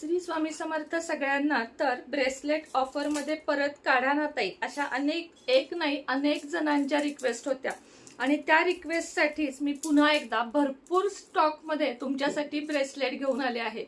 श्री स्वामी समर्थ सगळ्यांना। तर bracelet offer मध्ये परत काढा ना ताई, अशा एक नाही अनेक जणांच्या रिक्वेस्ट होत्या आणि त्या रिक्वेस्ट साठीच मी पुन्हा एकदा भरपूर स्टॉक मध्ये तुमच्यासाठी ब्रेसलेट घेऊन आले आहे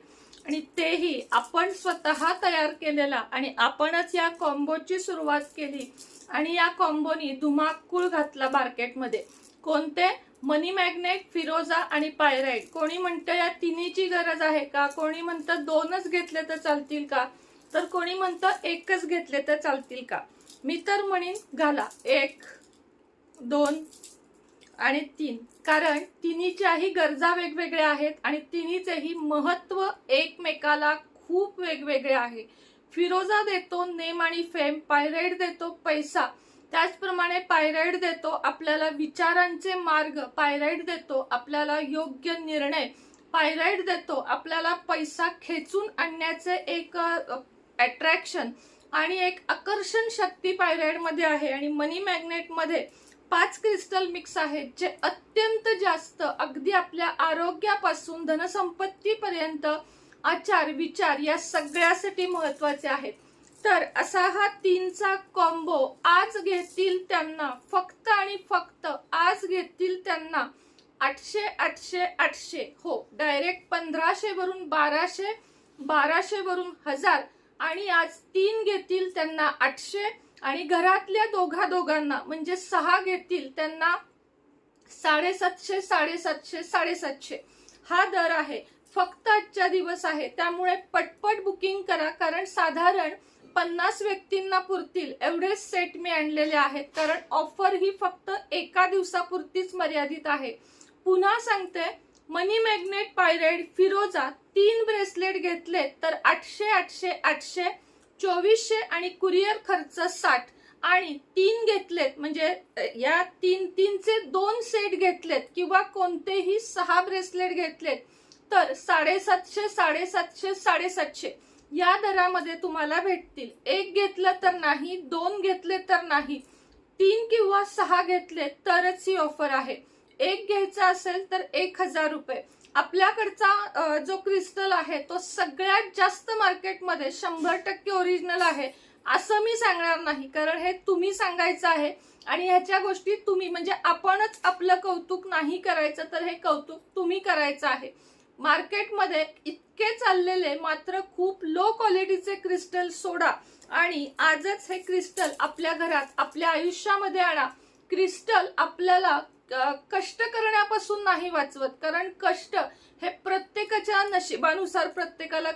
आणि तेही आपण स्वतः तयार केलेला आणि आपणच या कॉम्बोची सुरुवात केली आणि या कॉम्बोनी धुमाकूळ घातला मार्केटमध्ये। कोणते? मनी मॅग्नेट, फिरोजा आणि पायराइट। कोणी म्हणतं या तिन्हीची गरज आहे का, कोणी म्हणतं दोनच घेतले तर चालतील का, तर कोणी म्हणतं एकच घेतले तर चालतील का। मी तर म्हणेन घाला 1, 2 आणि 3, कारण तिन्हीच्याही गरजा वेगवेगळ्या आहेत आणि तिन्हीचेही महत्व एकमेकाला खूप वेगवेगळे आहे। फिरोजा देतो नेम आणि फेम, पायराइट देतो पैसा, त्याचप्रमाणे पायराइट देतो आपल्याला विचारांचे मार्ग, पायराइट देतो आपल्याला योग्य निर्णय, पायराइट देतो आपल्याला पैसा खेचून आणण्याचे एक अट्रॅक्शन आणि एक आकर्षण शक्ती पायराइट मध्ये आहे। आणि मनी मॅग्नेट मध्ये 5 क्रिस्टल मिक्स आहेत जे अत्यंत जास्त अगदी आपल्या आरोग्यापासून धनसंपत्तीपर्यंत आचार विचार या सगळ्यासाठी महत्वाचे आहेत। तर असा हा 3चा कॉम्बो आज घेतील त्यांना, फक्त आणि फक्त आज घेतील त्यांना 800 800 800, हो डायरेक्ट 1500 वरून 1200, 1200 वरून 1000 आणि आज 3 घेतील त्यांना 800 आणि घरातल्या दोघांना म्हणजे 6 घेतील त्यांना 750 750 750 हा दर आहे। फक्त आजचा दिवस आहे, त्यामुळे पटपट बुकिंग करा, कारण साधारण 50 व्यक्तींना पुरतील एवढे सेट मी आणलेले आहेत, कारण ऑफर ही फक्त एका दिवसापुरतीच मर्यादित आहे। पुन्हा सांगते, मनी मॅग्नेट, पायराइट, फिरोजा 3 ब्रेसलेट घेतले तर 800 800 800 2400 आणि कुरिअर खर्च 60 आणि 3 घेतलेत म्हणजे या 3चे 2 सेट घेतलेत किंवा कोणतेही 6 ब्रेसलेट घेतलेत तर 750 750 750 या दरामध्ये तुम्हाला भेटतील। 1 घेतलं तर नाही, 2 घेतले तर नाही, 3 किंवा 6 घेतले तरच ही ऑफर आहे। 1 घ्यायचा असेल तर 1000 रुपये। आपल्याकडचा जो क्रिस्टल आहे तो सगळ्यात जास्त मार्केटमध्ये 100% ओरिजिनल आहे असं मी सांगणार नाही, कारण हे तुम्ही सांगायचं आहे आणि ह्याच्या गोष्टी तुम्ही म्हणजे आपणच आपलं कौतुक नाही करायचं, तर हे कौतुक तुम्ही करायचं आहे। मार्केटमध्ये इतके चाललेले मात्र खूप लो क्वालिटीचे क्रिस्टल सोडा आणि आजच हे क्रिस्टल आपल्या घरात आपल्या आयुष्यामध्ये आणा। क्रिस्टल आपल्याला कष्ट करण्यापासून नाही वाचवत, कारण कष्ट हे प्रत्येकाच्या नशिबानुसार प्रत्येकाला